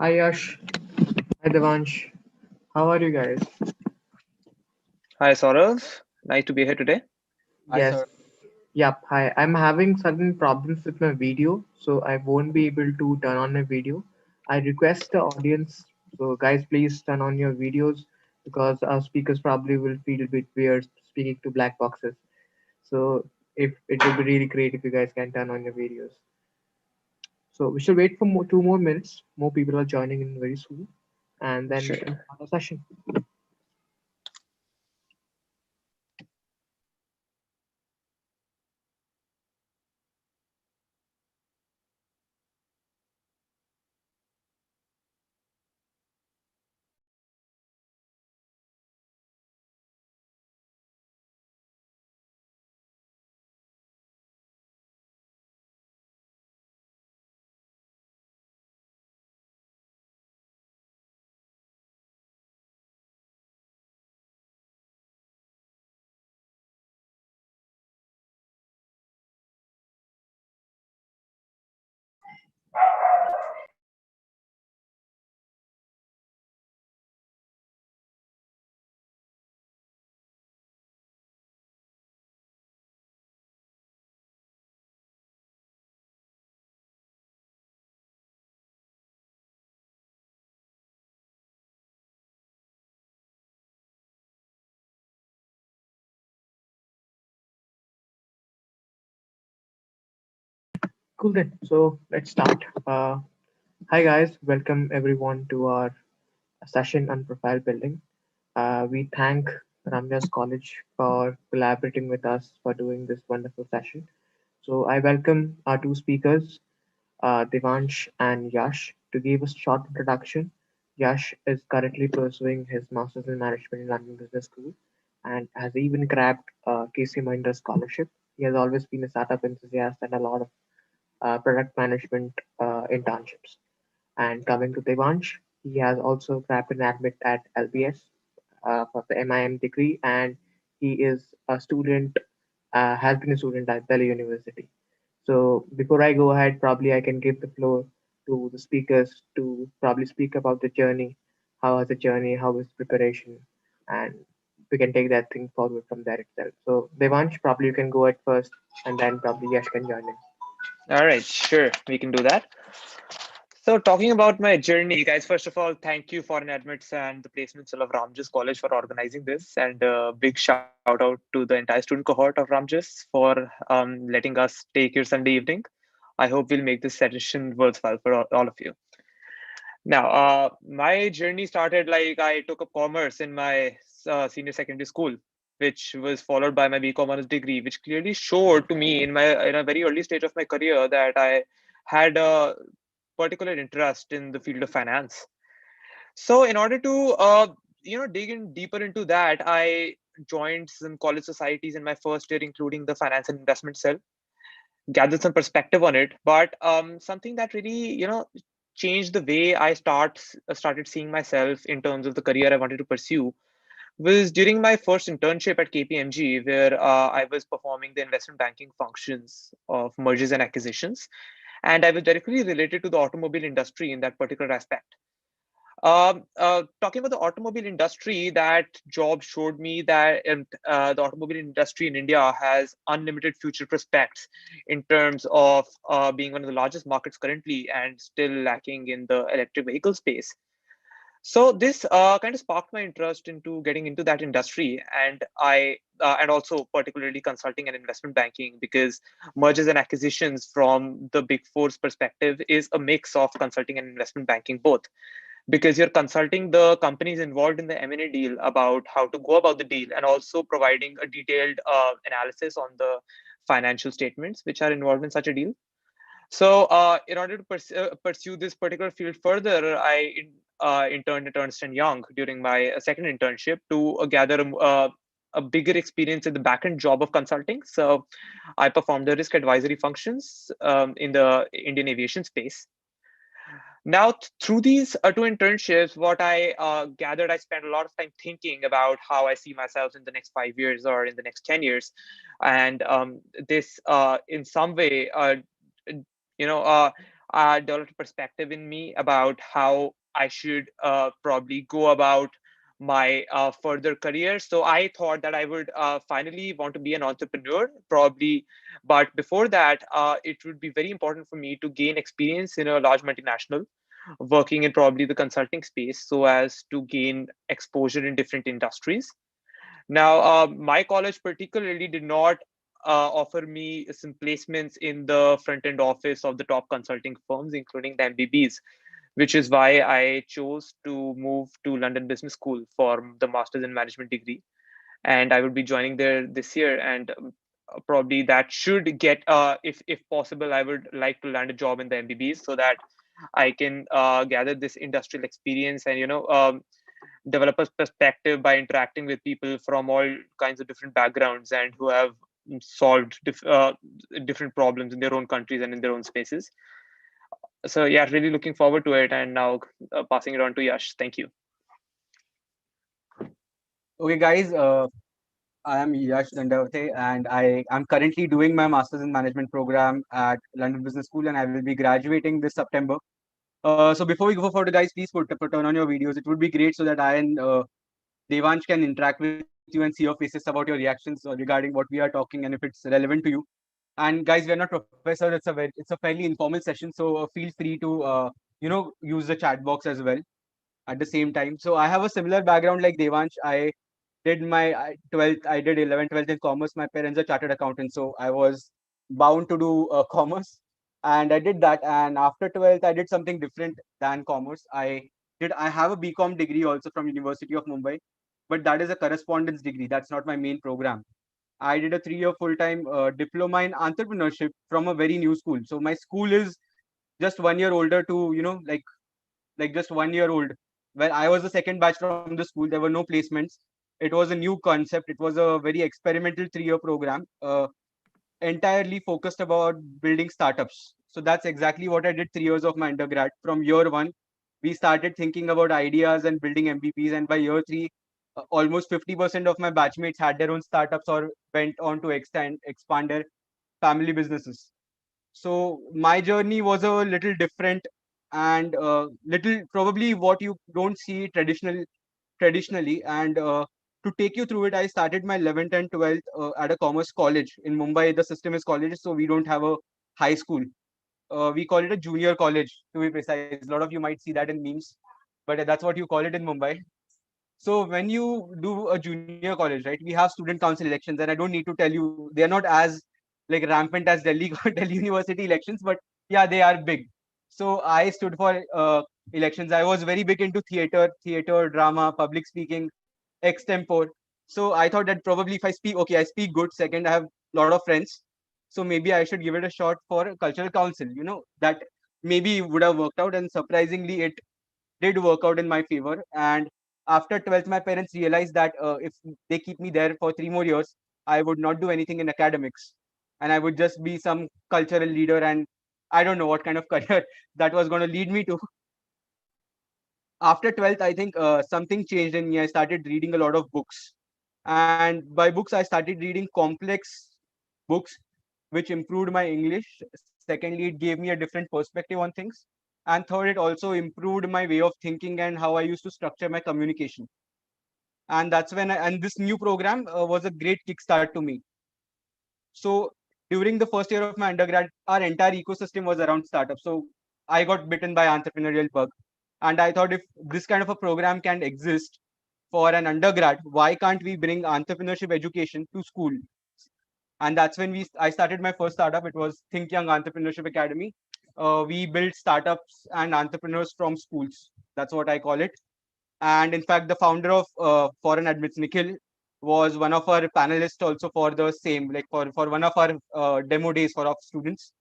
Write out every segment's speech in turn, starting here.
Hi Yash, hi Devansh. How are you guys? Hi, Saurav. Nice to be here today. Hi, Yes, sir. yep, hi. I'm having certain problems with my video, so I won't be able to turn on my video. I request the audience, so guys, please turn on your videos because our speakers probably will feel a bit weird speaking to black boxes. So if it will be really great if you guys can turn on your videos. So we should wait for 2 more minutes. More people are joining in very soon, and then we Sure. can start the session. Cool then. So let's start. Hi guys, welcome everyone to our session on profile building. We thank Ramjas College for collaborating with us for doing this wonderful session. So I welcome our two speakers, Devansh and Yash, to give us a short introduction. Yash is currently pursuing his Masters in Management in London Business School and has even grabbed a KC Mahindra scholarship. He has always been a startup enthusiast and a lot of product management internships. And coming to Devansh, he has also grabbed an admit at LBS for the MIM degree, and he is a student, has been a student at Delhi University. So before I go ahead, probably I can give the floor to the speakers to probably speak about the journey, how was the journey, how was preparation, and we can take that thing forward from there itself. So Devansh, probably you can go at first, and then probably Yash can join in. All right, sure. We can do that. So, talking about my journey, guys, first of all, thank you, ForeignAdmits and the Placement Cell of Ramjas College for organizing this. And a big shout out to the entire student cohort of Ramjas for letting us take your Sunday evening. I hope we'll make this session worthwhile for all of you. Now, my journey started like I took up commerce in my senior secondary school, which was followed by my BCom honors degree, which clearly showed to me in a very early stage of my career that I had a particular interest in the field of finance. So, in order to dig in deeper into that, I joined some college societies in my first year, including the finance and investment cell, gathered some perspective on it. But something that really changed the way I started seeing myself in terms of the career I wanted to pursue was during my first internship at KPMG, where I was performing the investment banking functions of mergers and acquisitions, and I was directly related to the automobile industry in that particular aspect. Talking about the automobile industry, that job showed me that the automobile industry in India has unlimited future prospects in terms of being one of the largest markets currently and still lacking in the electric vehicle space. So this kind of sparked my interest into getting into that industry, and and also particularly consulting and investment banking, because mergers and acquisitions from the Big Four's perspective is a mix of consulting and investment banking both, because you're consulting the companies involved in the M&A deal about how to go about the deal, and also providing a detailed analysis on the financial statements which are involved in such a deal. So, in order to pursue this particular field further, I interned at Ernst& Young during my second internship to gather a bigger experience in the backend job of consulting. So, I performed the risk advisory functions in the Indian aviation space. Now, through these two internships, what I gathered, I spent a lot of time thinking about how I see myself in the next 5 years or in the next 10 years. And this, in some way, you know, uh, developed a perspective in me about how I should probably go about my further career. So I thought that I would finally want to be an entrepreneur, probably. But before that, it would be very important for me to gain experience in a large multinational, working in probably the consulting space, so as to gain exposure in different industries. Now, my college particularly did not offer me some placements in the front end office of the top consulting firms, including the MBBs, which is why I chose to move to London Business School for the Masters in Management degree. And I would be joining there this year. And probably that should get, if possible, I would like to land a job in the MBBs so that I can gather this industrial experience and, develop a perspective by interacting with people from all kinds of different backgrounds and who have solved different problems in their own countries and in their own spaces. So yeah, really looking forward to it. And now passing it on to Yash. Thank you. Okay, guys, I am Yash Dandavate, and I am currently doing my Masters in Management program at London Business School, and I will be graduating this September. So before we go forward, guys, please turn on your videos. It would be great so that I and Devansh can interact with you and see your faces about your reactions regarding what we are talking and if it's relevant to you. And guys, we are not professors. It's a fairly informal session, so feel free to use the chat box as well at the same time. So I have a similar background like Devansh. I did my 12th, I did 11th, 12th in commerce. My parents are chartered accountants, so I was bound to do commerce. And I did that. And after 12th, I did something different than commerce. I have a BCom degree also from University of Mumbai, but that is a correspondence degree. That's not my main program. I did a 3-year full-time diploma in entrepreneurship from a very new school. So my school is just 1 year older to, like just 1 year old. Where I was the second batch from the school, there were no placements. It was a new concept. It was a very experimental 3-year program, entirely focused about building startups. So that's exactly what I did 3 years of my undergrad. From year one, we started thinking about ideas and building MVPs, and by year three, almost 50% of my batchmates had their own startups or went on to expand their family businesses. So my journey was a little different and little probably what you don't see traditionally. And to take you through it, I started my 11th and 12th at a commerce college in Mumbai. The system is colleges, so we don't have a high school. We call it a junior college, to be precise. A lot of you might see that in memes, but that's what you call it in Mumbai. So when you do a junior college, right, we have student council elections, and I don't need to tell you they are not as like rampant as Delhi Delhi University elections, but yeah, they are big. So I stood for elections. I was very big into theater, drama, public speaking, extempore. So I thought that probably if I speak, okay, I speak good. Second, I have a lot of friends, so maybe I should give it a shot for cultural council. That maybe would have worked out, and surprisingly, it did work out in my favor. And after 12th, my parents realized that if they keep me there for 3 more years, I would not do anything in academics, and I would just be some cultural leader. And I don't know what kind of career that was going to lead me to. After 12th, I think something changed in me. I started reading a lot of books. And by books, I started reading complex books, which improved my English. Secondly, it gave me a different perspective on things. And third, it also improved my way of thinking and how I used to structure my communication. And that's and this new program was a great kickstart to me. So during the first year of my undergrad, our entire ecosystem was around startups. So I got bitten by entrepreneurial bug. And I thought if this kind of a program can exist for an undergrad, why can't we bring entrepreneurship education to school? And that's when I started my first startup. It was Think Young Entrepreneurship Academy. We built startups and entrepreneurs from schools. That's what I call it. And in fact, the founder of ForeignAdmits, Nikhil, was one of our panelists also for the same, like for one of our demo days for our students.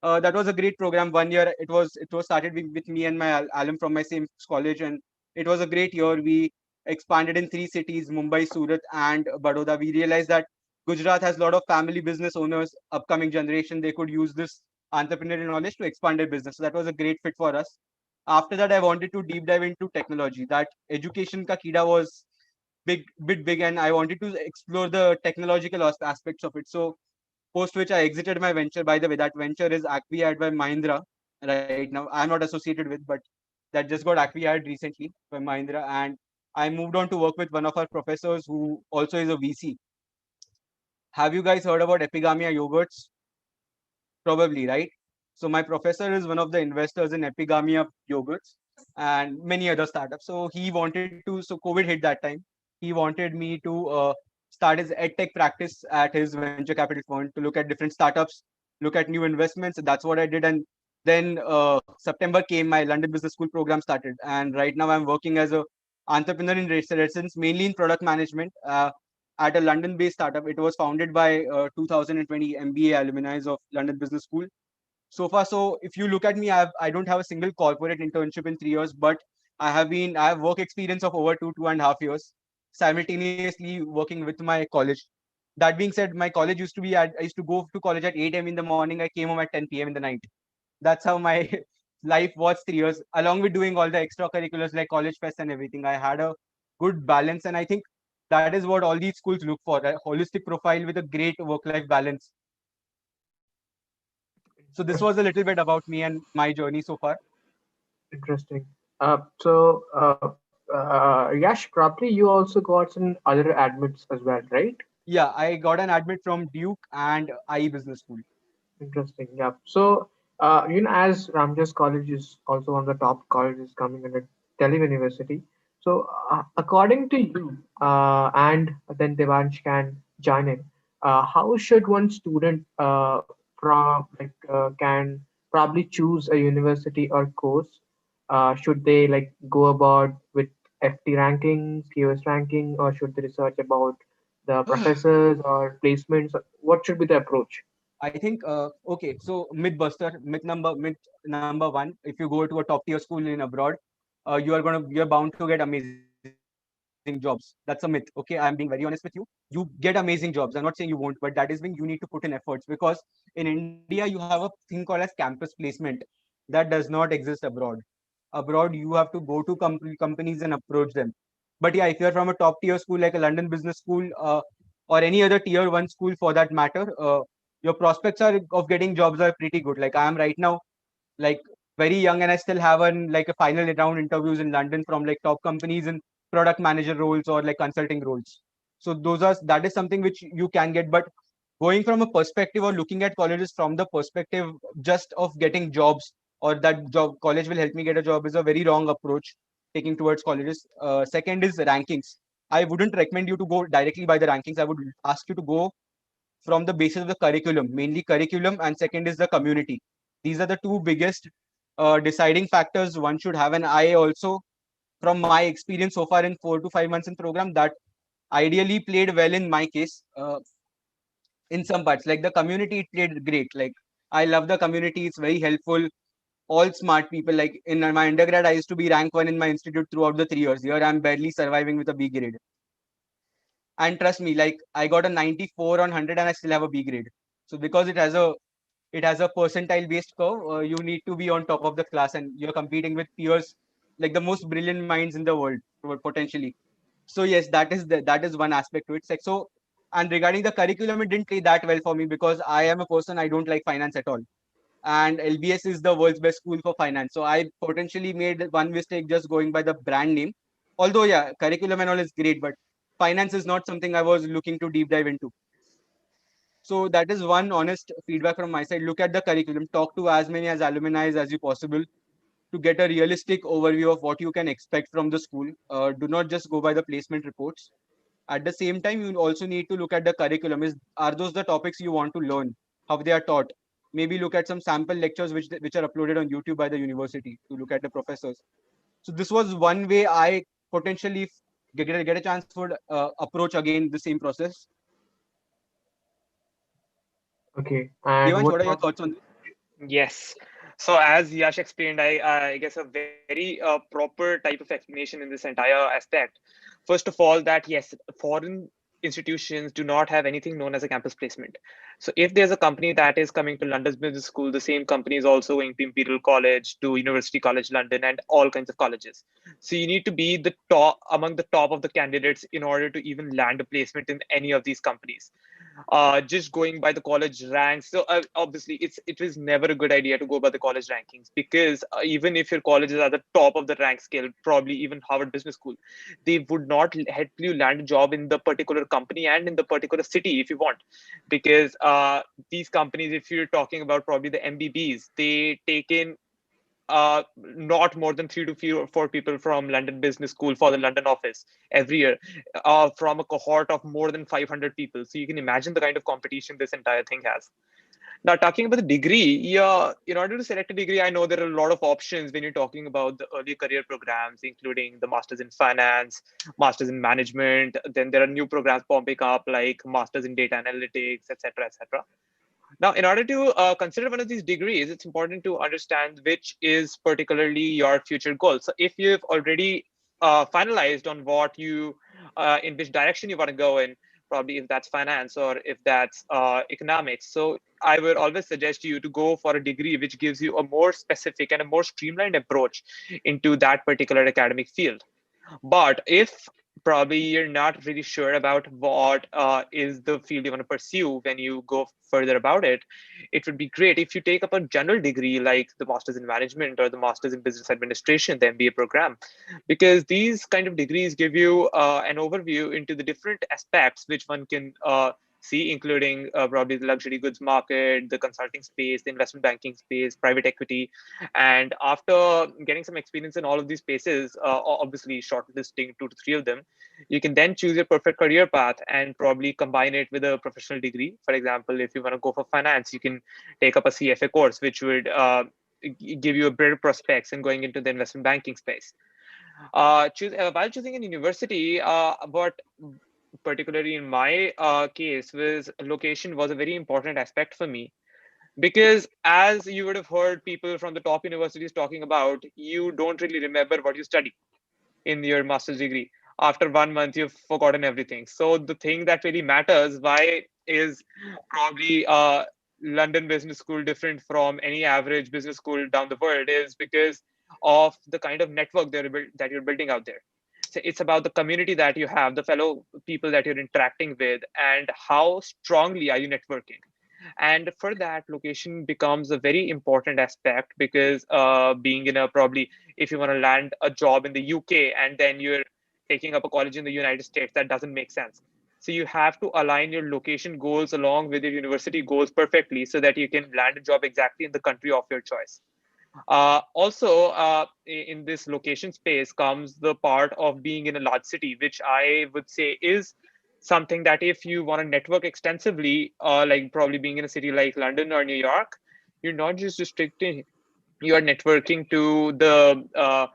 That was a great program. 1 year it was started with me and my alum from my same college, and it was a great year. We expanded in 3 cities: Mumbai, Surat, and Baroda. We realized that Gujarat has a lot of family business owners, upcoming generation. They could use this entrepreneurial knowledge to expand their business. So that was a great fit for us. After that, I wanted to deep dive into technology. That education ka kida was bit big, and I wanted to explore the technological aspects of it. So post which I exited my venture. By the way, that venture is acquired by Mahindra. right now. I'm not associated with, but that just got acquired recently by Mahindra, and I moved on to work with one of our professors who also is a VC. Have you guys heard about Epigamia yogurts? Probably, right? So my professor is one of the investors in Epigamia yogurts and many other startups. So he wanted to, so COVID hit that time. He wanted me to start his edtech practice at his venture capital fund to look at different startups, look at new investments. That's what I did. And then September came, my London Business School program started. And right now I'm working as a entrepreneur in residence, mainly in product management. At a London-based startup. It was founded by 2020 MBA alumni of London Business School. So far, so if you look at me, I don't have a single corporate internship in 3 years, but I have work experience of over 2.5 years, simultaneously working with my college. That being said, my college used to be I used to go to college at 8 a.m. in the morning. I came home at 10 p.m. in the night. That's how my life was 3 years, along with doing all the extracurriculars like college fest and everything. I had a good balance, and I think that is what all these schools look for, a holistic profile with a great work-life balance. So this was a little bit about me and my journey so far. Interesting. Yash, probably you also got some other admits as well, right? Yeah, I got an admit from Duke and IE Business School. Interesting. Yeah. As Ramjas College is also one of the top colleges coming under Delhi University. So, according to you, and then Devansh can join in, how should one student can probably choose a university or course? Should they like go about with FT rankings, QS ranking, or should they research about the professors or placements? What should be the approach? I think okay, so myth number one. If you go to a top tier school in abroad, you're bound to get amazing jobs. That's a myth. Okay, I'm being very honest with you. You get amazing jobs. I'm not saying you won't, but that is when you need to put in efforts, because in India you have a thing called as campus placement that does not exist abroad. Abroad you have to go to companies and approach them. But yeah, if you're from a top tier school like a London Business School, or any other tier one school for that matter, your prospects are of getting jobs are pretty good. Like I am right now, like very young, and I still have like a final round interviews in London from like top companies in product manager roles or like consulting roles. So that is something which you can get. But going from a perspective or looking at colleges from the perspective just of getting jobs, or that job college will help me get a job, is a very wrong approach taking towards colleges. Second is rankings. I wouldn't recommend you to go directly by the rankings. I would ask you to go from the basis of the curriculum, mainly curriculum, and second is the community. These are the two biggest deciding factors one should have. And I also, from my experience so far in 4 to 5 months in program, that ideally played well in my case. In some parts, like the community, it played great. Like I love the community; it's very helpful. All smart people. Like in my undergrad, I used to be rank one in my institute throughout the 3 years. Here, I'm barely surviving with a B grade. And trust me, like I got a 94 on 100 and I still have a B grade. So because it has a percentile based curve, you need to be on top of the class, and you're competing with peers, like the most brilliant minds in the world potentially. So yes, that is one aspect to it. Like, so, and regarding the curriculum, it didn't play that well for me because I am a person, I don't like finance at all, and LBS is the world's best school for finance. So I potentially made one mistake just going by the brand name. Although yeah, curriculum and all is great, but finance is not something I was looking to deep dive into. So that is one honest feedback from my side. Look at the curriculum, talk to as many as alumni as you possible to get a realistic overview of what you can expect from the school. Do not just go by the placement reports. At the same time, you also need to look at the curriculum. Are those the topics you want to learn? How they are taught? Maybe look at some sample lectures which are uploaded on YouTube by the university to look at the professors. So this was one way I potentially get a chance would approach again the same process. Okay, and Devansh, what what are your about thoughts on this? Yes. So as Yash explained, I guess a very proper type of explanation in this entire aspect. First of all, that yes, foreign institutions do not have anything known as a campus placement. So if there's a company that is coming to London's Business School, the same company is also going to Imperial College, to University College London, and all kinds of colleges. So you need to be the top among the top of the candidates in order to even land a placement in any of these companies. just going by the college ranks. So obviously, it is never a good idea to go by the college rankings, because even if your college is at the top of the rank scale, probably even Harvard Business School, they would not help you land a job in the particular company and in the particular city if you want, because these companies, if you're talking about probably the MBBs, they take in not more than 3 to 4 people from London Business School for the London office every year, from a cohort of more than 500 people. So you can imagine the kind of competition this entire thing has. Now, talking about the degree, yeah, in order to select a degree, I know there are a lot of options when you're talking about the early career programs, including the Masters in Finance, Masters in Management. Then there are new programs popping up like Masters in Data Analytics, etc., etc. Now, in order to consider one of these degrees, it's important to understand which is particularly your future goal. So if you've already finalized on what you, in which direction you want to go in, probably if that's finance or if that's economics. So I would always suggest you to go for a degree which gives you a more specific and a more streamlined approach into that particular academic field. But if probably you're not really sure about what is the field you want to pursue when you go further about it, it would be great if you take up a general degree like the Masters in Management or the Masters in Business Administration, the MBA program, because these kind of degrees give you an overview into the different aspects which one can see, including probably the luxury goods market, the consulting space, the investment banking space, private equity. And after getting some experience in all of these spaces, obviously shortlisting 2 to 3 of them, you can then choose your perfect career path and probably combine it with a professional degree. For example, if you want to go for finance, you can take up a CFA course, which would give you a better prospects in going into the investment banking space. While choosing an university, what particularly in my case was location was a very important aspect for me, because as you would have heard people from the top universities talking about, you don't really remember what you study in your master's degree. After 1 month, you've forgotten everything. So the thing that really matters, why is probably London Business School different from any average business school down the world, is because of the kind of network that you're building out there. So it's about the community that you have, the fellow people that you're interacting with, and how strongly are you networking. And for that, location becomes a very important aspect, because being in a probably, if you want to land a job in the UK and then you're taking up a college in the United States, that doesn't make sense. So you have to align your location goals along with your university goals perfectly, so that you can land a job exactly in the country of your choice. Also, in this location space comes the part of being in a large city, which I would say is something that if you want to network extensively, like probably being in a city like London or New York, you're not just restricting your networking to the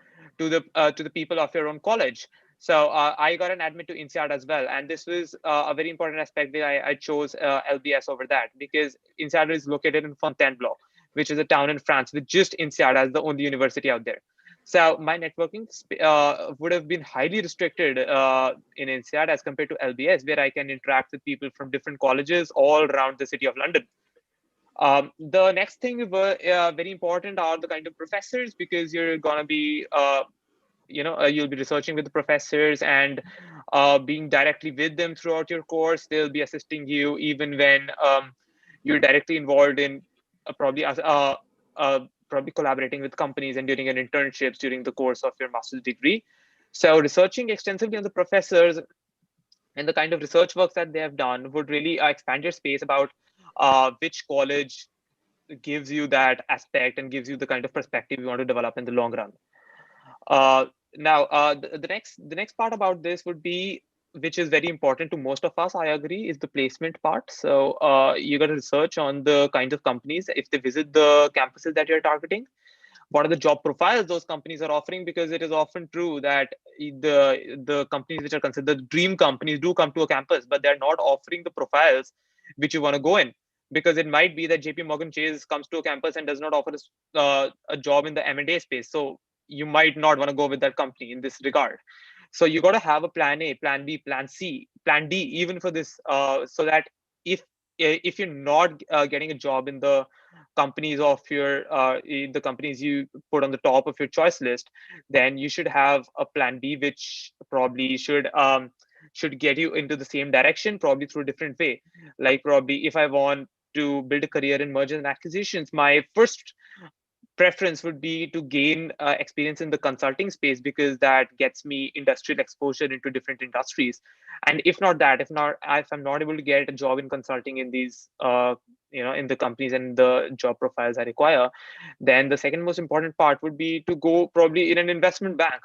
people of your own college. So I got an admit to INSEAD as well, and this was a very important aspect that I chose LBS over that, because INSEAD is located in Fontainebleau, which is a town in France, with just INSEAD as the only university out there. So my networking would have been highly restricted in INSEAD as compared to LBS, where I can interact with people from different colleges all around the city of London. The next thing very important are the kind of professors, because you're gonna be you'll be researching with the professors and being directly with them throughout your course. They'll be assisting you even when you're directly involved in probably collaborating with companies and during your internships during the course of your master's degree. So researching extensively on the professors and the kind of research works that they have done would really expand your space about which college gives you that aspect and gives you the kind of perspective you want to develop in the long run. The next part about this would be, which is very important to most of us, I agree, is the placement part. So you got to research on the kinds of companies, if they visit the campuses that you're targeting, what are the job profiles those companies are offering, because it is often true that the companies which are considered dream companies do come to a campus, but they're not offering the profiles which you want to go in, because it might be that JP Morgan Chase comes to a campus and does not offer a job in the M&A space, so you might not want to go with that company in this regard. So you got to have a plan A, plan B, plan C, plan D, even for this, so that if you're not getting a job in the companies of your the companies you put on the top of your choice list, then you should have a plan B, which probably should should get you into the same direction, probably through a different way. Like probably if I want to build a career in mergers and acquisitions, my first preference would be to gain experience in the consulting space, because that gets me industrial exposure into different industries. And if not that, if I'm not able to get a job in consulting in these in the companies and the job profiles I require, then the second most important part would be to go probably in an investment bank,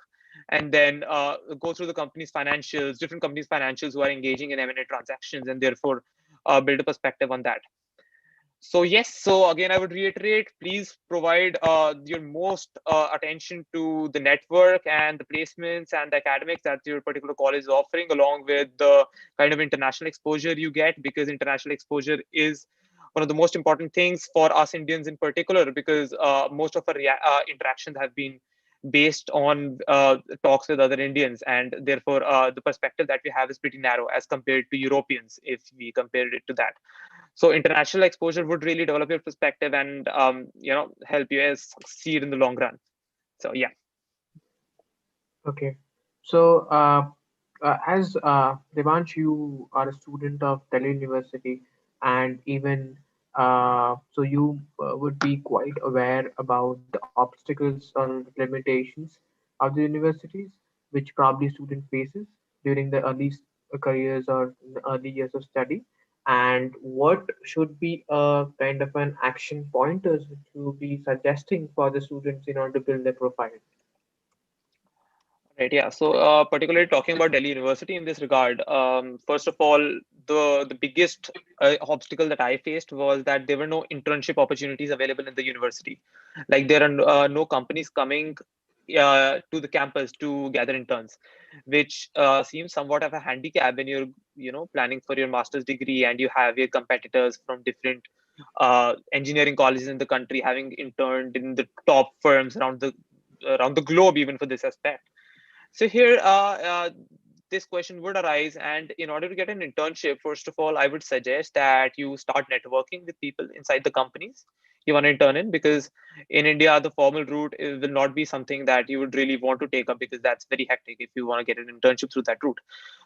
and then go through the company's financials, different companies financials who are engaging in M&A transactions, and therefore build a perspective on that. So yes, so again, I would reiterate, please provide your most attention to the network and the placements and the academics that your particular college is offering, along with the kind of international exposure you get, because international exposure is one of the most important things for us Indians in particular, because most of our interactions have been based on talks with other Indians, and therefore the perspective that we have is pretty narrow as compared to Europeans, if we compared it to that. So international exposure would really develop your perspective and help you succeed in the long run. So yeah. Okay. So, as Devansh, you are a student of Delhi University, and even so, you would be quite aware about the obstacles or limitations of the universities, which probably student faces during the careers or the early years of study. And what should be a kind of an action pointers which you will be suggesting for the students in order to build their profile? Right. Yeah. So, particularly talking about Delhi University in this regard, first of all, the biggest obstacle that I faced was that there were no internship opportunities available in the university. Like there are no companies coming to the campus to gather interns, which seems somewhat of a handicap when you're planning for your master's degree and you have your competitors from different engineering colleges in the country having interned in the top firms around the globe, even for this aspect. So here, this question would arise, and in order to get an internship, first of all, I would suggest that you start networking with people inside the companies you want to intern in, because in India, the formal route will not be something that you would really want to take up, because that's very hectic if you want to get an internship through that route.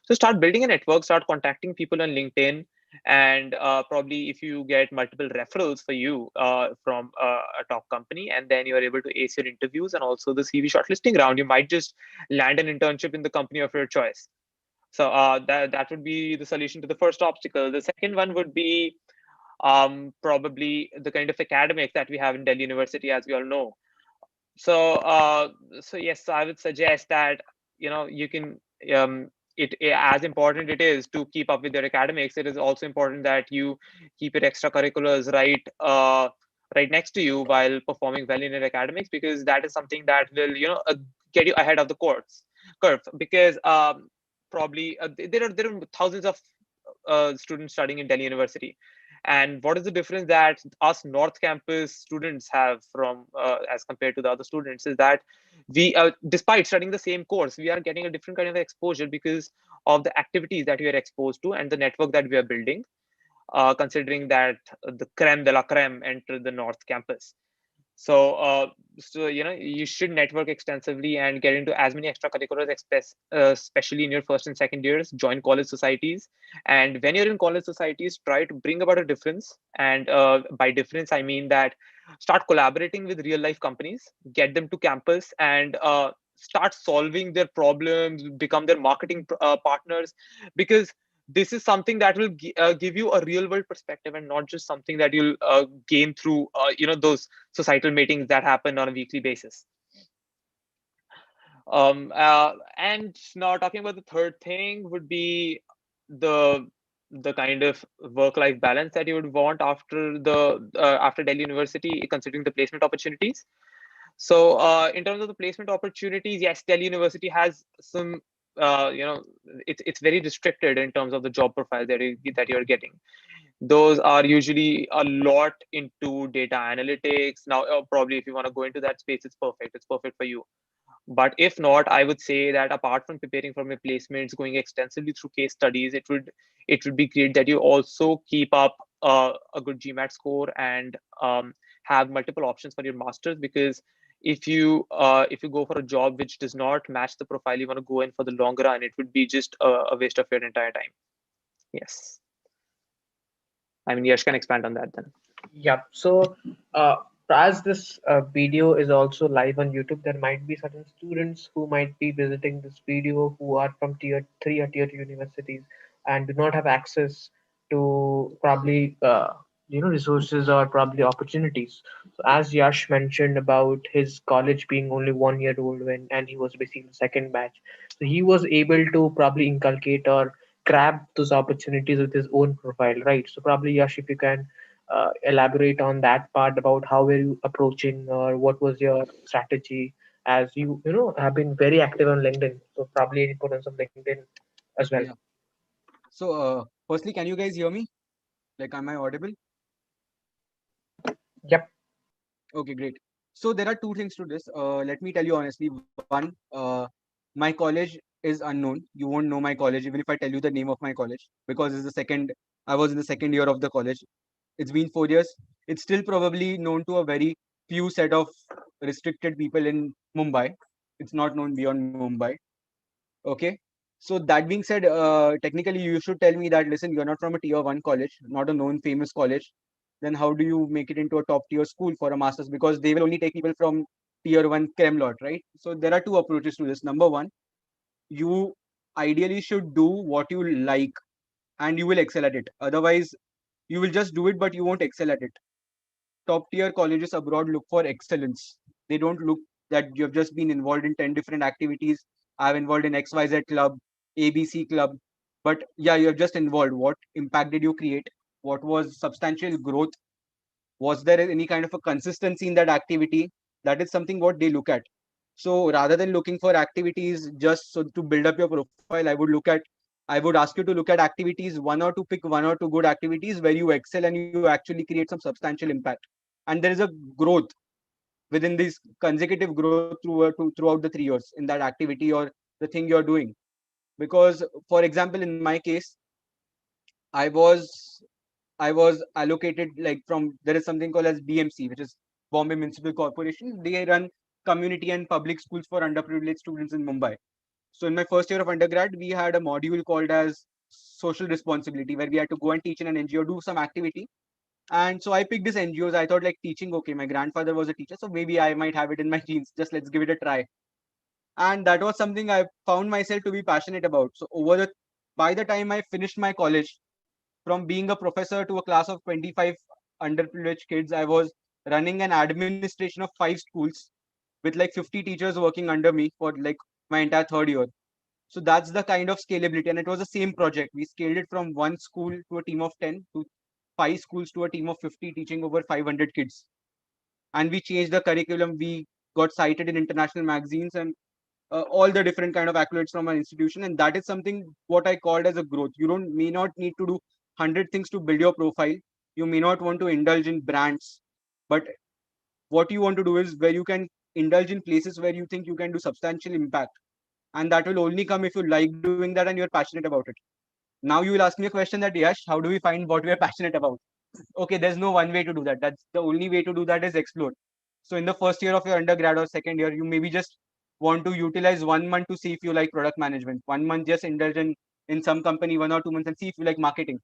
So start building a network, start contacting people on LinkedIn, and probably if you get multiple referrals for you from a top company, and then you are able to ace your interviews and also the CV shortlisting round, you might just land an internship in the company of your choice. So that would be the solution to the first obstacle. The second one would be probably the kind of academics that we have in Delhi University, as we all know. So yes, I would suggest that you can as important it is to keep up with your academics, it is also important that you keep your extracurriculars right next to you while performing well in your academics, because that is something that will get you ahead of the curve. Because probably there are thousands of students studying in Delhi University. And what is the difference that us North Campus students have from as compared to the other students is that we, despite studying the same course, we are getting a different kind of exposure because of the activities that we are exposed to and the network that we are building. Considering that the creme de la creme enter the North Campus. So you should network extensively and get into as many extracurriculars, especially in your first and second years. Join college societies, and when you're in college societies, try to bring about a difference. And by difference, I mean that start collaborating with real life companies, get them to campus, and start solving their problems, become their marketing partners, because this is something that will give you a real world perspective, and not just something that you'll gain through those societal meetings that happen on a weekly basis. And now talking about the third thing would be the kind of work-life balance that you would want after Delhi University, considering the placement opportunities. So in terms of the placement opportunities, yes, Delhi University has some it's very restricted in terms of the job profile that you're getting. Those are usually a lot into data analytics. Now probably if you want to go into that space, it's perfect for you. But if not, I would say that apart from preparing for my placements, going extensively through case studies, it would be great that you also keep up a good GMAT score and have multiple options for your masters, because if you go for a job which does not match the profile you want to go in for the long run, it would be just a waste of your entire time. Yes. I mean, Yash can expand on that then. Yep. So, as this video is also live on YouTube, there might be certain students who might be visiting this video who are from tier 3 or tier 2 universities and do not have access to probably resources or probably opportunities. So, as Yash mentioned about his college being only 1 year old when and he was basically the second batch, so he was able to probably inculcate or grab those opportunities with his own profile, right? So, probably Yash, if you can elaborate on that part about how were you approaching or what was your strategy as you have been very active on LinkedIn. So probably importance of LinkedIn as well. Yeah. So, firstly, can you guys hear me? Like, am I audible? Yep. Okay, great. So there are two things to this. Let me tell you honestly. One, my college is unknown. You won't know my college even if I tell you the name of my college, because it's the second. I was in the second year of the college. It's been 4 years. It's still probably known to a very few set of restricted people in Mumbai. It's not known beyond Mumbai. Okay. So that being said, technically you should tell me that, listen, you're not from a tier one college, not a known famous college. Then how do you make it into a top tier school for a master's? Because they will only take people from tier one creme lot, right? So there are two approaches to this. Number one, you ideally should do what you like and you will excel at it. Otherwise, you will just do it, but you won't excel at it. Top tier colleges abroad look for excellence. They don't look that you have just been involved in 10 different activities. I'm involved in XYZ club, ABC club. But yeah, you have just involved. What impact did you create? What was substantial growth? Was there any kind of a consistency in that activity? That is something what they look at. So rather than looking for activities just so to build up your profile, I would ask you to look at activities, pick one or two good activities where you excel and you actually create some substantial impact. And there is a growth within this consecutive growth throughout the 3 years in that activity or the thing you're doing. Because, for example, in my case, I was I was allocated like from there is something called as BMC, which is Bombay Municipal Corporation. They run community and public schools for underprivileged students in Mumbai. So in my first year of undergrad, we had a module called as social responsibility, where we had to go and teach in an NGO, do some activity. And so I picked this NGOs. I thought like teaching, okay, my grandfather was a teacher, so maybe I might have it in my genes. Just let's give it a try. And that was something I found myself to be passionate about. So by the time I finished my college, from being a professor to a class of 25 underprivileged kids, I was running an administration of 5 schools with like 50 teachers working under me for like my entire third year. So that's the kind of scalability. And it was the same project. We scaled it from one school to a team of 10 to 5 schools to a team of 50, teaching over 500 kids. And we changed the curriculum. We got cited in international magazines and all the different kind of accolades from an institution. And that is something what I called as a growth. You don't may not need to do 100 things to build your profile. You may not want to indulge in brands, but what you want to do is where you can indulge in places where you think you can do substantial impact, and that will only come if you like doing that and you're passionate about it. Now you will ask me a question that, Yash, how do we find what we are passionate about? Okay, there's no one way to do that. That's the only way to do that is explore. So in the first year of your undergrad or second year, you maybe just want to utilize 1 month to see if you like product management. 1 month just indulge in some company, 1 or 2 months, and see if you like marketing.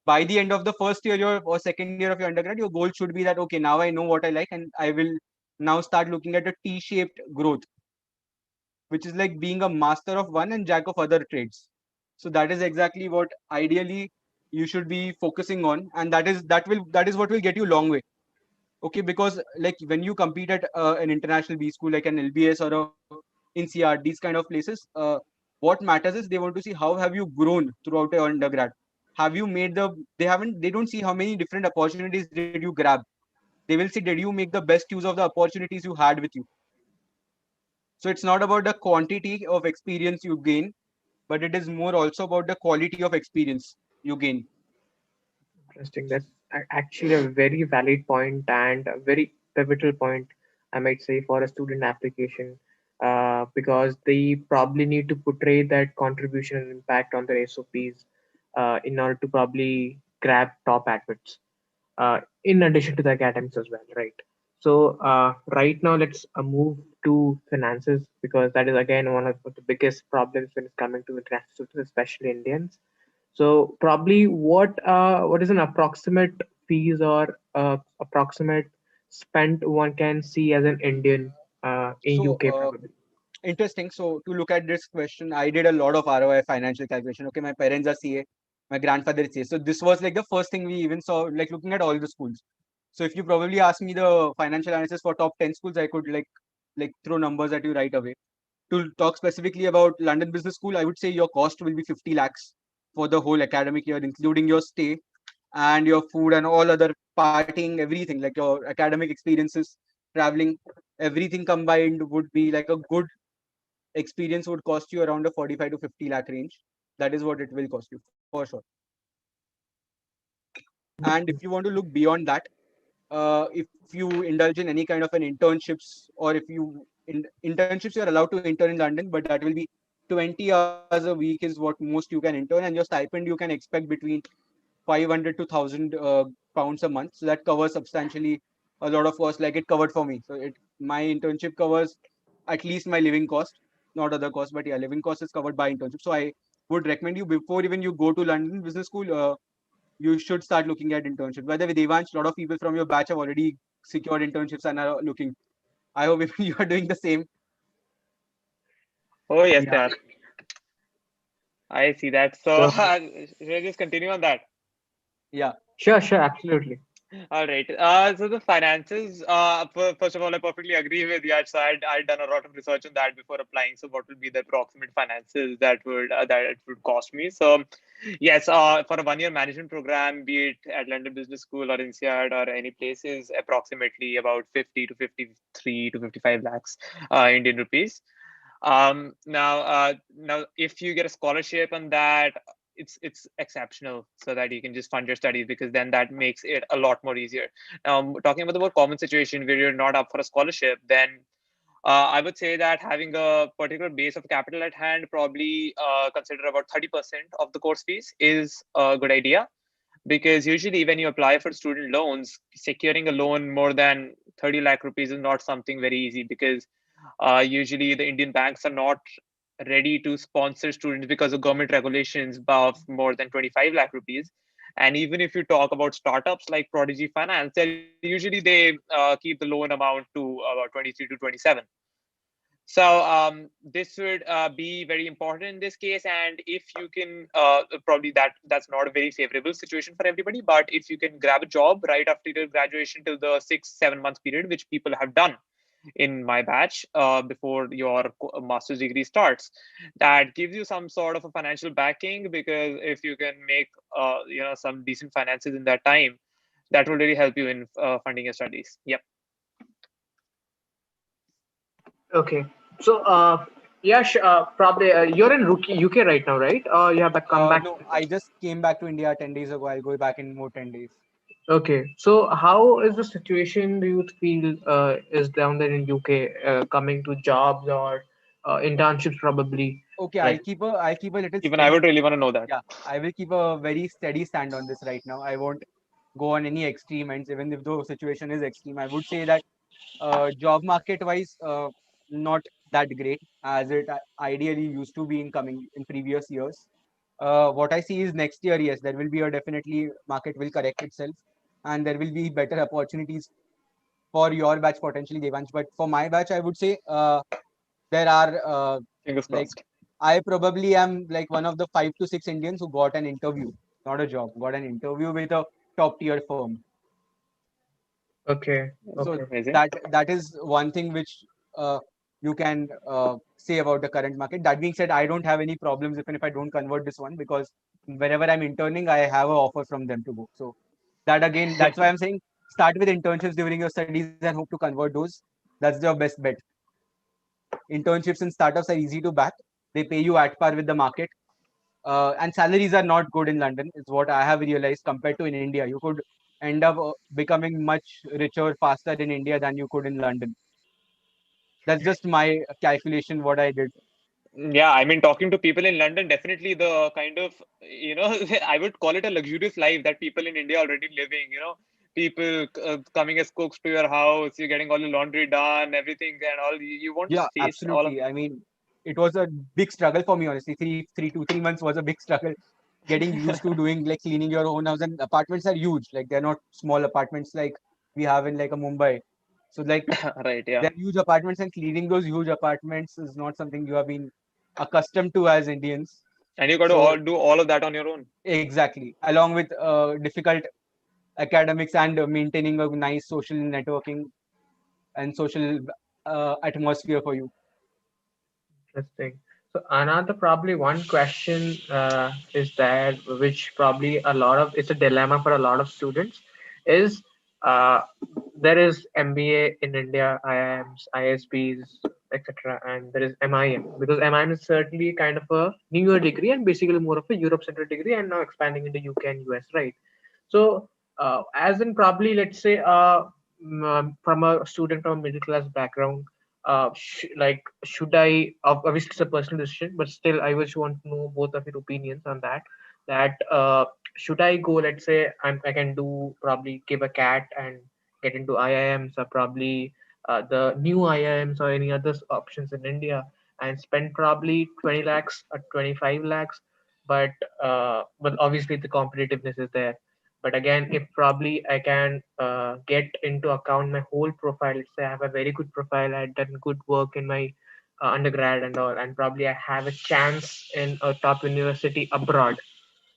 By the end of the first year or second year of your undergrad, your goal should be that, okay, now I know what I like and I will now start looking at a T-shaped growth, which is like being a master of one and jack of other trades. So that is exactly what ideally you should be focusing on, and that is what will get you long way. Okay, because like when you compete at an international B school like an LBS or a INSEAD, these kind of places, what matters is they want to see how have you grown throughout your undergrad. Have you made they don't see how many different opportunities did you grab. They will see, did you make the best use of the opportunities you had with you. So it's not about the quantity of experience you gain, but it is more also about the quality of experience you gain. Interesting. That's actually a very valid point and a very pivotal point, I might say, for a student application, because they probably need to portray that contribution and impact on their SOPs in order to probably grab top admits, in addition to the academics as well, right? So right now, let's move to finances because that is again one of the biggest problems when it's coming to international students, especially Indians. So probably what is an approximate fees or approximate spent one can see as an Indian in So, UK probably. interesting. So, to look at this question, I did a lot of ROI financial calculation. Okay, my parents are CA, my grandfather is CA. So, this was like the first thing we even saw, like looking at all the schools. So, if you probably ask me the financial analysis for top 10 schools, I could like throw numbers at you right away. To talk specifically about London Business School, I would say your cost will be 50 lakhs for the whole academic year, including your stay and your food and all other partying, everything like your academic experiences, traveling, everything combined would be like a good experience would cost you around a 45 to 50 lakh range. That is what it will cost you for sure. And if you want to look beyond that, if you indulge in any kind of an internships or if you internships you're allowed to intern in London, but that will be 20 hours a week is what most you can intern, and your stipend you can expect between 500 to 1000 pounds a month. So that covers substantially a lot of costs, like it covered for me. So it my internship covers at least my living cost, not other costs, but yeah, living cost is covered by internship. So I would recommend you, before even you go to London Business School, you should start looking at internships. By the way, Devansh, a lot of people from your batch have already secured internships and are looking. I hope if you are doing the same. Oh, yes, they Yeah. are. I see that. So, So should I just continue on that? Yeah. sure, absolutely. All right. So the finances, first of all, I perfectly agree with Yash. So I'd done a lot of research on that before applying. So what would be the approximate finances that it would cost me? So yes, for a 1 year management program, be it at London Business School or INSEAD or any places, approximately about 50 to 53 to 55 lakhs Indian rupees. Now, if you get a scholarship on that, it's exceptional, so that you can just fund your studies, because then that makes it a lot more easier. Now, talking about the more common situation where you're not up for a scholarship, then I would say that having a particular base of capital at hand, probably consider about 30% of the course fees, is a good idea, because usually when you apply for student loans, securing a loan more than 30 lakh rupees is not something very easy, because usually the Indian banks are not ready to sponsor students because of government regulations of more than 25 lakh rupees. And even if you talk about startups like Prodigy Finance, they keep the loan amount to about 23 to 27. So this would be very important in this case. And if you can, probably that's not a very favorable situation for everybody, but if you can grab a job right after your graduation till the 6 7 months period, which people have done in my batch before your master's degree starts, that gives you some sort of a financial backing, because if you can make some decent finances in that time, that will really help you in funding your studies. Yep. Okay. So Yash, probably you're in UK right now, right? You have come back. No, I just came back to India 10 days ago. I'll go back in more 10 days. Okay, so how is the situation do you feel is down there in UK coming to jobs or internships probably? Okay, Like, I'll keep a little Even I steady. would really want to know that. Yeah, I will keep a very steady stand on this right now. I won't go on any extreme ends, even if the situation is extreme. I would say that job market wise, not that great as it ideally used to be in previous years. What I see is next year, yes, there will be a definitely market will correct itself, and there will be better opportunities for your batch potentially, Devansh. But for my batch, I would say there are Fingers like crossed. I probably am like one of the 5 to 6 Indians who got an interview, not a job, got an interview with a top tier firm. okay, So okay, Amazing. that is one thing which you can say about the current market. That being said, I don't have any problems even if I don't convert this one, because wherever I'm interning, I have an offer from them to go. So that again, that's why I'm saying start with internships during your studies and hope to convert those. That's your best bet. Internships in startups are easy to back. They pay you at par with the market. And salaries are not good in London, is what I have realized compared to in India. You could end up becoming much richer faster in India than you could in London. That's just my calculation, what I did. Yeah, I mean, talking to people in London, definitely the kind of, I would call it a luxurious life that people in India are already living. people coming as cooks to your house, you're getting all the laundry done, everything and all. You want to Yeah, face all of absolutely. I mean, it was a big struggle for me, honestly. 2, 3 months was a big struggle getting used to doing like cleaning your own house. And apartments are huge. Like they're not small apartments like we have in like a Mumbai. So like right, yeah. they're huge apartments, and cleaning those huge apartments is not something you have been accustomed to as Indians. And you got to So do all of that on your own. exactly, along with difficult academics and maintaining a nice social networking and social atmosphere for you. Interesting. So another probably one question is that which probably a lot of it's a dilemma for a lot of students is uh, there is MBA in India, IIMs, ISBs, etc., and there is MIM because MIM is certainly kind of a newer degree and basically more of a Europe-centered degree and now expanding into UK and US, right? So as in probably let's say from a student from a middle class background like should I obviously it's a personal decision but still I just want to know both of your opinions on that should I go let's say I can do probably give a cat and get into IIMs or probably the new IIMs or any other options in India and spend probably 20 lakhs or 25 lakhs but obviously the competitiveness is there but again if probably I can get into account my whole profile, let's say I have a very good profile, I've done good work in my undergrad and all, and probably I have a chance in a top university abroad.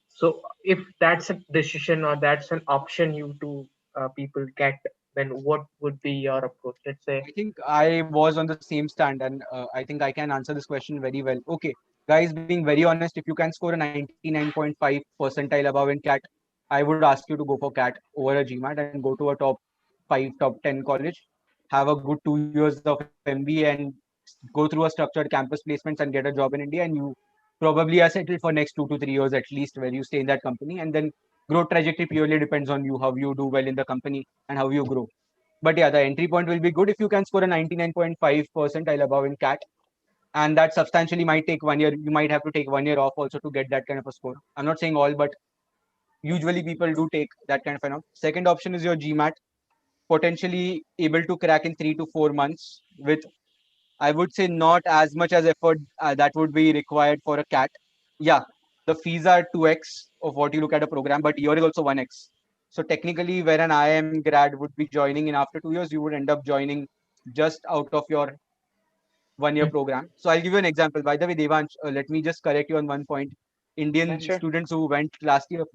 So if that's a decision or that's an option you to people get, then what would be your approach? Let's say. I think I was on the same stand, and I think I can answer this question very well. Okay, guys, being very honest, if you can score a 99.5 percentile above in CAT, I would ask you to go for CAT over a GMAT and go to a top 5, top 10 college, have a good 2 years of MBA, and go through a structured campus placements and get a job in India, and you probably are settled for next 2 to 3 years at least, where you stay in that company, and then growth trajectory purely depends on you, how you do well in the company and how you grow. But yeah, the entry point will be good if you can score a 99.5 percentile above in CAT. And that substantially might take 1 year. You might have to take 1 year off also to get that kind of a score. I'm not saying all, but usually people do take that kind of an off. Second option is your GMAT, potentially able to crack in 3 to 4 months with, I would say, not as much as effort that would be required for a CAT. Yeah, the fees are 2x of what you look at a program, but year is also 1x. So technically, where an IIM grad would be joining in after 2 years, you would end up joining just out of your 1 year program. So I'll give you an example. By the way, Devansh, let me just correct you on one point. Yeah, Indian sure. students who went last year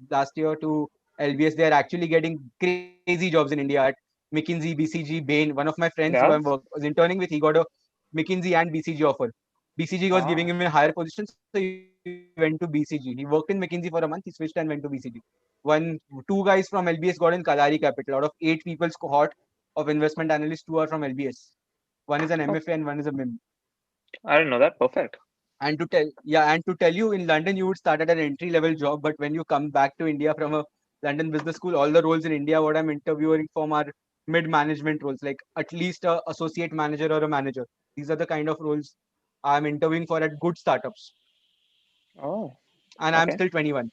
to LBS, they are actually getting crazy jobs in India at McKinsey, BCG, Bain. One of my friends who Yeah. was interning with, he got a McKinsey and BCG offer. BCG was giving Ah, him a higher position, so he went to BCG. He worked in McKinsey for a month, he switched and went to BCG. Two guys from LBS got in Kalari Capital. Out of 8 people's cohort of investment analysts, 2 are from LBS. One is an oh, MFA and one is a MIM. I didn't know that. Perfect. And to tell you, in London you would start at an entry level job, but when you come back to India from a London business school, all the roles in India what I'm interviewing for are mid management roles, like at least a associate manager or a manager. These are the kind of roles I'm interviewing for at good startups, Oh, and I'm okay. still 21.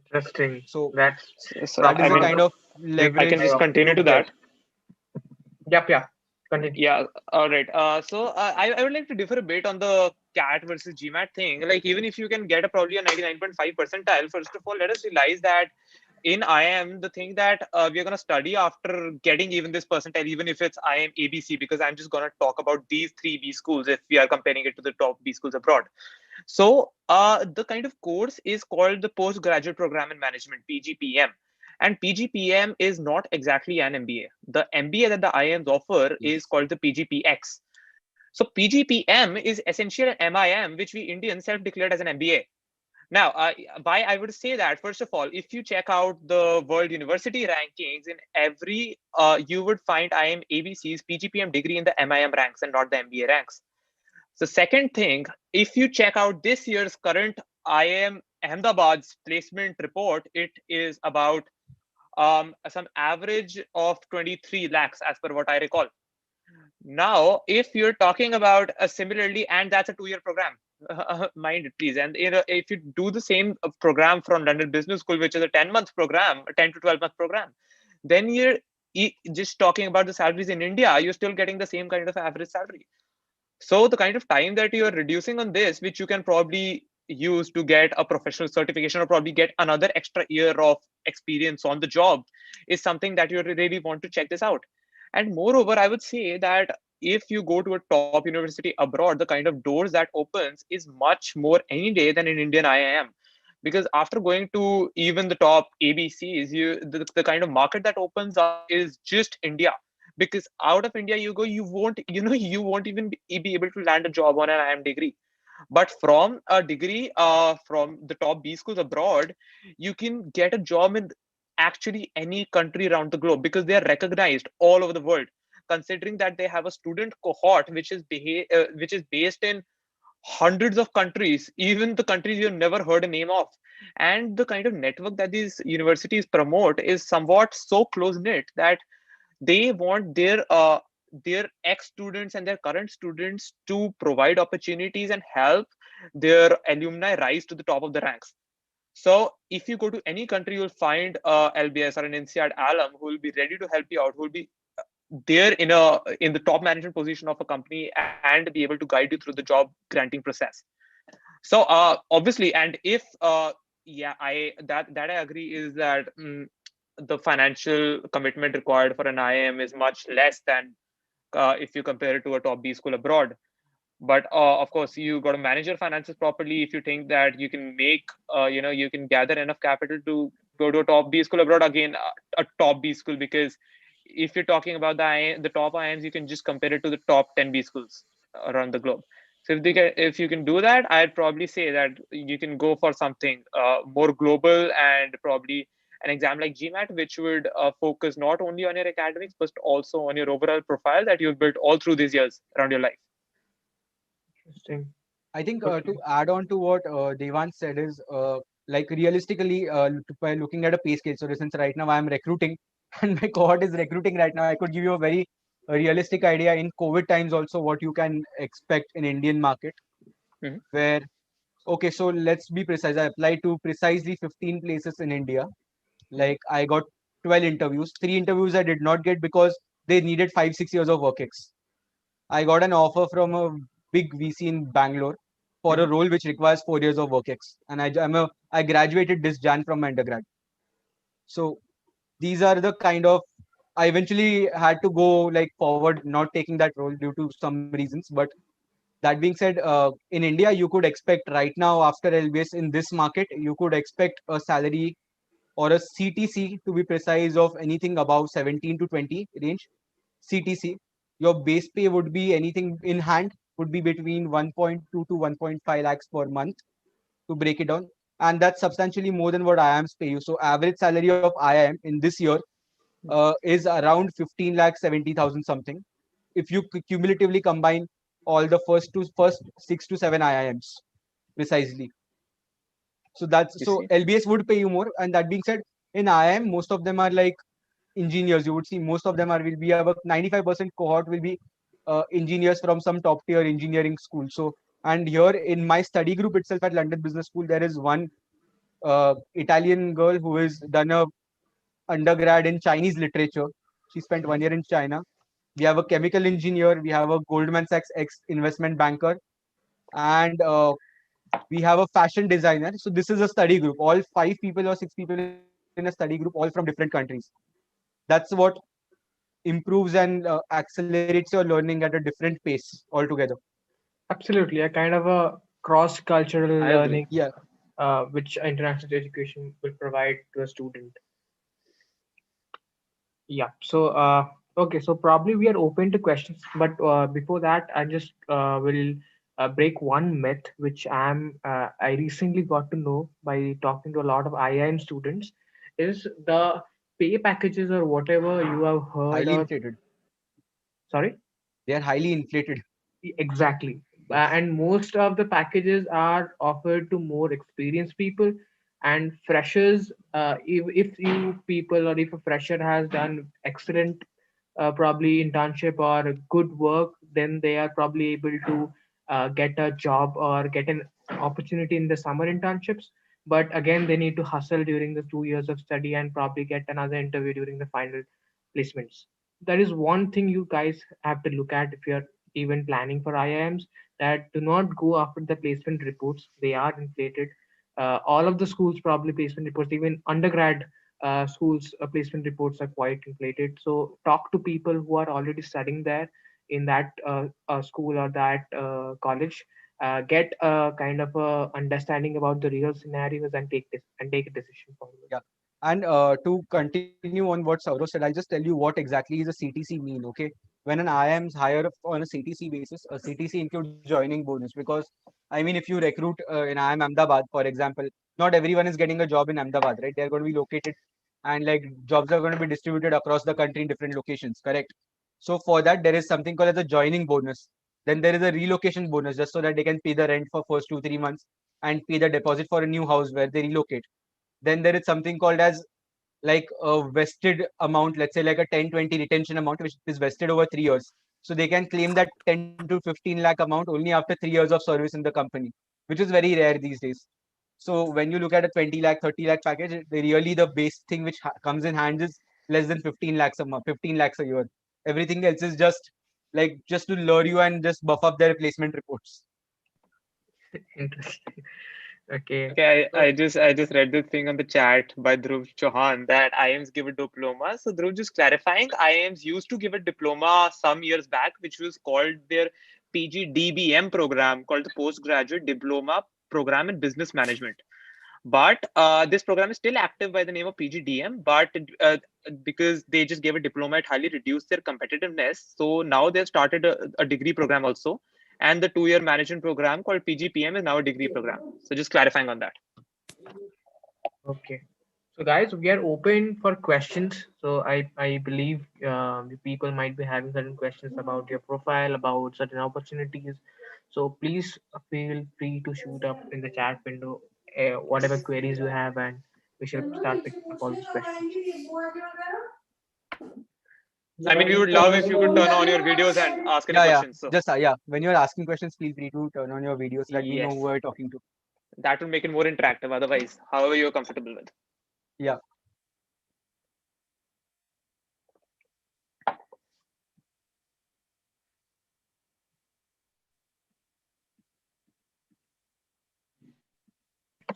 Interesting. So That's that is I the can kind of I can leverage just continue you to get. that. yep, yeah. Continue. Yeah, all right. I would like to differ a bit on the CAT versus GMAT thing. Like, even if you can get a probably a 99.5 percentile, first of all, let us realize that in IM, the thing that we're going to study after getting even this percentile, even if it's IM ABC, because I'm just going to talk about these three B schools if we are comparing it to the top B schools abroad. So the kind of course is called the Postgraduate Program in Management, PGPM. And PGPM is not exactly an MBA. The MBA that the IIMs offer is Yes. called the PGPX. So PGPM is essentially an MIM, which we Indians self-declared as an MBA. Now, why I would say that, first of all, if you check out the world university rankings, in every, you would find IIM ABC's PGPM degree in the MIM ranks and not the MBA ranks. So second thing, if you check out this year's current IIM Ahmedabad's placement report, it is about some average of 23 lakhs as per what I recall. Now, if you're talking about a similarly, and that's a 2 year program, mind it, please. And if you do the same program from London Business School, which is a 10-month program, a 10 to 12-month program, then you're just talking about the salaries in India, you're still getting the same kind of average salary. So the kind of time that you're reducing on this, which you can probably use to get a professional certification or probably get another extra year of experience on the job, is something that you really want to check this out. And moreover, I would say that if you go to a top university abroad, the kind of doors that opens is much more any day than in Indian IIM. Because after going to even the top ABCs, the kind of market that opens up is just India. Because out of India you go, you won't even be able to land a job on an IIM degree. But from a degree from the top B schools abroad, you can get a job in actually any country around the globe, because they are recognized all over the world, considering that they have a student cohort which is based in hundreds of countries, even the countries you've never heard a name of. And the kind of network that these universities promote is somewhat so close knit that they want their ex students and their current students to provide opportunities and help their alumni rise to the top of the ranks. So if you go to any country, you'll find a LBS or an INSEAD alum who will be ready to help you out, who will be there in the top management position of a company and be able to guide you through the job granting process. So obviously, and if yeah, I that I agree is that the financial commitment required for an IIM is much less than if you compare it to a top B school abroad. But of course, you got to manage your finances properly. If you think that you can make, you can gather enough capital to go to a top B school abroad, again, a top B school, because if you're talking about the top IIMs, you can just compare it to the top 10 B schools around the globe. So if you can do that, I'd probably say that you can go for something more global, and probably an exam like GMAT, which would focus not only on your academics but also on your overall profile that you've built all through these years around your life. Interesting. I think Okay. to add on to what Devan said is like realistically, by looking at a pay scale. So since right now I'm recruiting and my cohort is recruiting right now, I could give you a very realistic idea in COVID times also what you can expect in Indian market. Mhm. Where okay, so let's be precise. I applied to precisely 15 places in India. Mhm. Like I got 12 interviews. 3 interviews I did not get because they needed 5 6 years of work ex. I got an offer from a big VC in Bangalore for a Mhm. role which requires 4 years of work ex. And I graduated this Jan from my undergrad. So these are the kind of I eventually had to go like forward, not taking that role due to some reasons. But that being said, in India, you could expect right now after LBS in this market, you could expect a salary or a CTC to be precise of anything above 17 to 20 range. CTC, your base pay would be anything in hand would be between 1.2 to 1.5 lakhs per month to break it down. And that's substantially more than what IIMs pay you. So average salary of IIM in this year is around 15 lakhs 70,000 something. If you cumulatively combine all the first 6 to 7 IIMs precisely. So that's You so see? LBS would pay you more. And that being said, in IIM, most of them are like engineers. You would see most of them are will be about 95% cohort will be engineers from some top tier engineering school. So and here in my study group itself at London Business School, there is one Italian girl who has done a undergrad in Chinese literature. She spent Mhm. 1 year in China. We have a chemical engineer. We have a Goldman Sachs ex investment banker, and we have a fashion designer. So this is a study group. All 5 people or 6 people in a study group, all from different countries. That's what improves and accelerates your learning at a different pace altogether. Absolutely, a kind of a cross-cultural I agree. learning, Yeah, which international education will provide to a student. Yeah. So, okay. So probably we are open to questions, but before that, I just will break one myth which I recently got to know by talking to a lot of IIM students, is the pay packages or whatever you have heard highly or inflated. sorry. They are highly inflated. Exactly. Yes. And most of the packages are offered to more experienced people and freshers. If you people or if a fresher has done excellent, probably internship or good work, then they are probably able to get a job or get an opportunity in the summer internships. but again they need to hustle during the 2 years of study and probably get another interview during the final placements. That is one thing you guys have to look at if you're even planning for IIMs, that do not go after the placement reports. They are inflated. All of the schools probably placement reports, even undergrad schools placement reports are quite inflated. So talk to people who are already studying there in that school or that college. Get a kind of a understanding about the real scenarios and take a decision forward. Yeah. And to continue on what Saurav said, I'll just tell you what exactly is a CTC mean. Okay. When an IIM is hired on a CTC basis, a CTC includes joining bonus because I mean, if you recruit in IIM Ahmedabad, for example, not everyone is getting a job in Ahmedabad, right? They're going to be located and like jobs are going to be distributed across the country in different locations, correct? So for that, there is something called as a joining bonus. Then there is a relocation bonus just so that they can pay the rent for first 2 3 months and pay the deposit for a new house where they relocate. Then there is something called as like a vested amount, let's say like a 10-20 retention amount, which is vested over 3 years. So they can claim that 10 to 15 lakh amount only after 3 years of service in the company, which is very rare these days. So when you look at a 20 lakh, 30 lakh package, really the base thing which comes in hands is less than 15 lakhs a month, 15 lakhs a year. Everything else is just like just to lure you and just buff up their replacement reports. Interesting. Okay. Okay, So I just read the thing on the chat by Dhruv Chauhan that IIMs give a diploma. So Dhruv, just clarifying, IIMs used to give a diploma some years back, which was called their PGDBM program, called the Postgraduate Diploma Program in Business Management. But this program is still active by the name of PGDM, but because they just gave a diploma, it highly reduced their competitiveness. So now they've started a degree program also. And the 2 year management program called PGPM is now a degree program. So just clarifying on that. okay. So guys, we are open for questions. So I believe the people might be having certain questions about your profile, about certain opportunities. So please feel free to shoot up in the chat window whatever queries you have, and we shall start picking up all those questions. I mean, we would love if you could turn on your videos and ask any Yeah, yeah. questions. So Just yeah. When you're asking questions, feel free to turn on your video so that we know yes, who we're talking to. that would make it more interactive. Otherwise, however you're comfortable with. Yeah.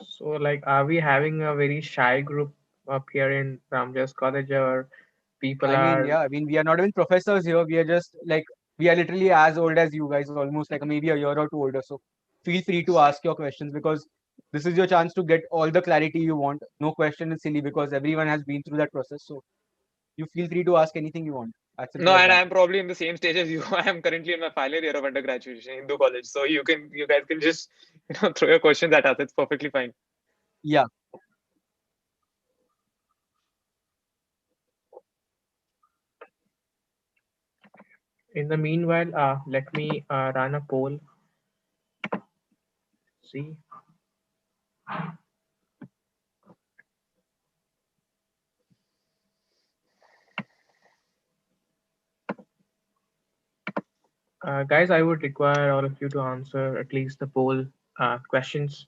So like, are we having a very shy group up here in Ramjas College, or people I mean, are? yeah. I mean, we are not even professors here. We are just like we are literally as old as you guys, almost like maybe a year or two older. So feel free to ask your questions because this is your chance to get all the clarity you want. No question is silly because everyone has been through that process. So you feel free to ask anything you want. As No, simple as and that. I'm probably in the same stage as you. I am currently in my final year of undergraduate in Hindu college. So you guys can just throw your questions at us. It's perfectly fine. Yeah. In the meanwhile, let me run a poll. See, guys, I would require all of you to answer at least the poll questions.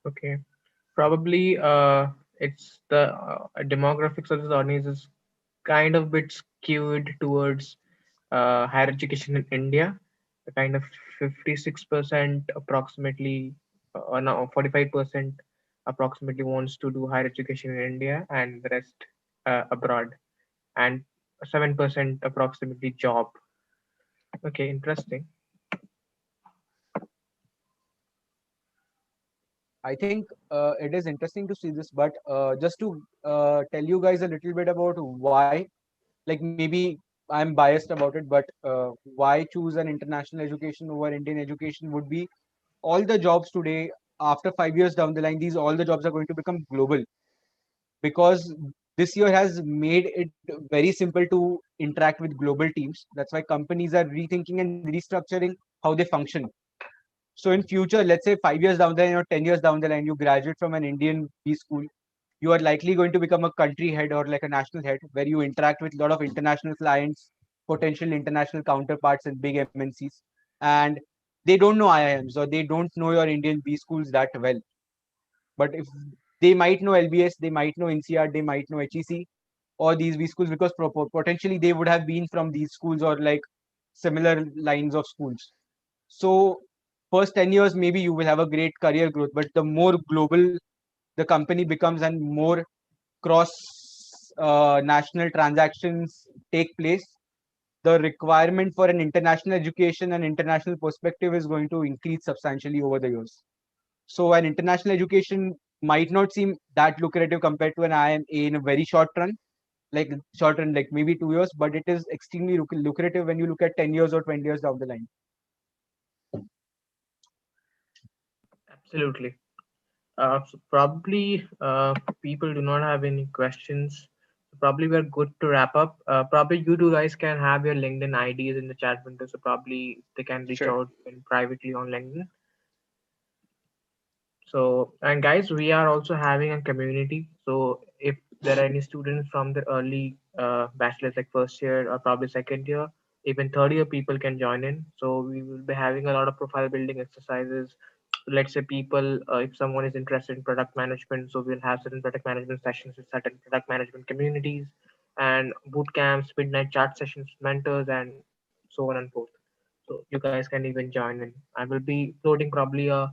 Okay, probably it's the demographics of this audience is kind of bit skewed towards higher education in India. The kind of 56% approximately, or no, 45% approximately wants to do higher education in India, and the rest abroad, and 7% approximately job. Okay, interesting. I think it is interesting to see this, but just to tell you guys a little bit about why, like maybe I'm biased about it, but why choose an international education over Indian education would be all the jobs today, after 5 years down the line, these all the jobs are going to become global because this year has made it very simple to interact with global teams. That's why companies are rethinking and restructuring how they function. So in future, let's say 5 years down the line or 10 years down the line, you graduate from an Indian B school, you are likely going to become a country head or like a national head where you interact with a lot of international clients, potential international counterparts and big MNCs. And they don't know IIMs or they don't know your Indian B schools that well. But if they might know LBS, they might know INSEAD, they might know HEC or these B schools because potentially they would have been from these schools or like similar lines of schools. So first 10 years, maybe you will have a great career growth, but the more global the company becomes and more cross national transactions take place, the requirement for an international education and international perspective is going to increase substantially over the years. So an international education might not seem that lucrative compared to an IMA in a very short run, like maybe 2 years, but it is extremely lucrative when you look at 10 years or 20 years down the line. Absolutely. So probably people do not have any questions. Probably we're good to wrap up. Probably you two guys can have your LinkedIn IDs in the chat window, so probably they can reach Sure. out privately on LinkedIn. So, and guys, we are also having a community. So if there are any students from the early bachelor's, like first year or probably second year, even third year, people can join in. So we will be having a lot of profile building exercises. Let's say people, if someone is interested in product management, so we'll have certain product management sessions with certain product management communities and boot camps, midnight chat sessions, mentors, and so on and forth. So you guys can even join in. I will be uploading probably a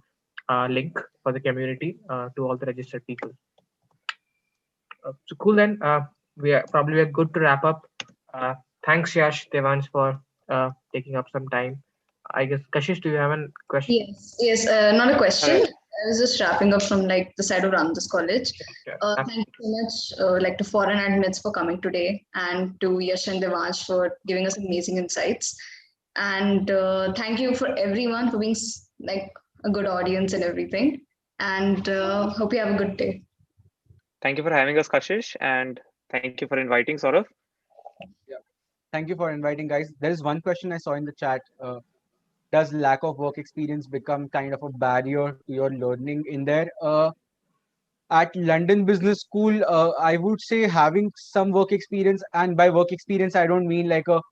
link for the community to all the registered people. So cool then. We are good to wrap up. Thanks Yash, Devans for taking up some time. I guess Kashish, do you have a question? Yes, not a All question. right. I was just wrapping up from like the side of Ramdas College. Yeah, Thank absolutely. you so much, like to ForeignAdmits for coming today, and to Yash and Devansh for giving us amazing insights. And thank you for everyone for being like a good audience and everything. And hope you have a good day. Thank you for having us, Kashish, and thank you for inviting Saurav. Yeah. Thank you for inviting, guys. There is one question I saw in the chat. Does lack of work experience become kind of a barrier to your learning in there? At London Business School, I would say having some work experience, and by work experience, I don't mean like a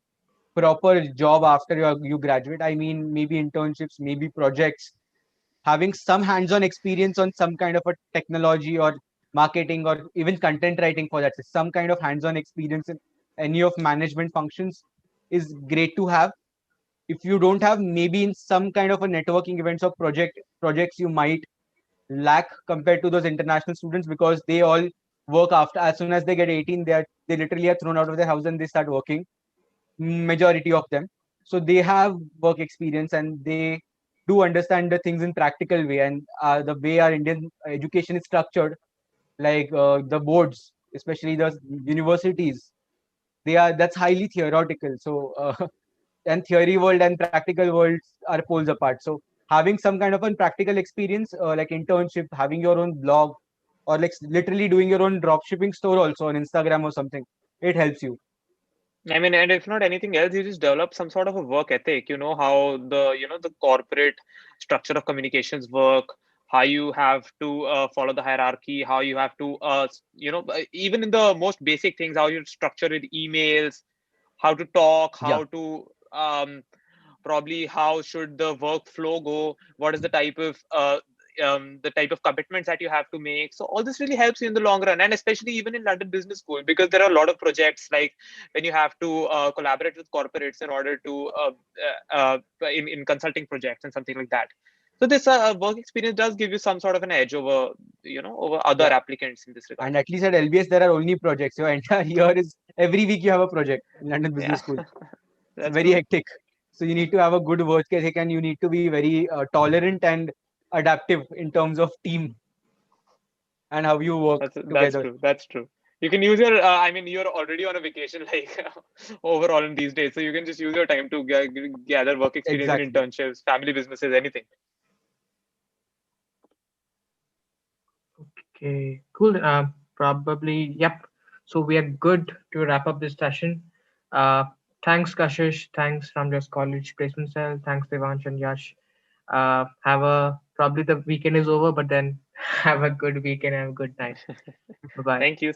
proper job after you graduate. I mean maybe internships, maybe projects, having some hands-on experience on some kind of a technology or marketing or even content writing for that. Some kind of hands-on experience in any of management functions is great to have. If you don't have, maybe in some kind of a networking events or projects you might lack compared to those international students because they all work after as soon as they get 18 they literally are thrown out of their house and they start working, majority of them. So they have work experience and they do understand the things in practical way. And the way our Indian education is structured, like the boards, especially the universities, they are that's highly theoretical. So and theory world and practical worlds are poles apart. So having some kind of a practical experience, like internship, having your own blog, or like literally doing your own drop shipping store also on Instagram or something, it helps you. I mean, and if not anything else, you just develop some sort of a work ethic. You know how the corporate structure of communications work, how you have to follow the hierarchy, how you have to even in the most basic things, how you structure with emails, how to talk, Yeah. how to probably how should the workflow go, what is the type of commitments that you have to make. So all this really helps you in the long run, and especially even in London Business School, because there are a lot of projects like when you have to collaborate with corporates in order to in consulting projects and something like that. So this work experience does give you some sort of an edge over over other Yeah. applicants in this regard. And at least at LBS, there are only projects. Your entire year is every week you have a project in London Yeah, Business School. It's that's very true. hectic. So you need to have a good work ethic and you need to be very tolerant and adaptive in terms of team and how you work That's together. true. That's true. You can use your. I mean, you're already on a vacation, like overall in these days, so you can just use your time to gather work experience in Exactly. internships, family businesses, anything. Okay, cool. Probably, yep. So we are good to wrap up this session. Uh, Thanks, Kashish. Thanks, Ramjas College Placement Cell. Thanks, Devansh and Yash. Have a probably the weekend is over, but then have a good weekend and have a good night. Bye bye. Thank you.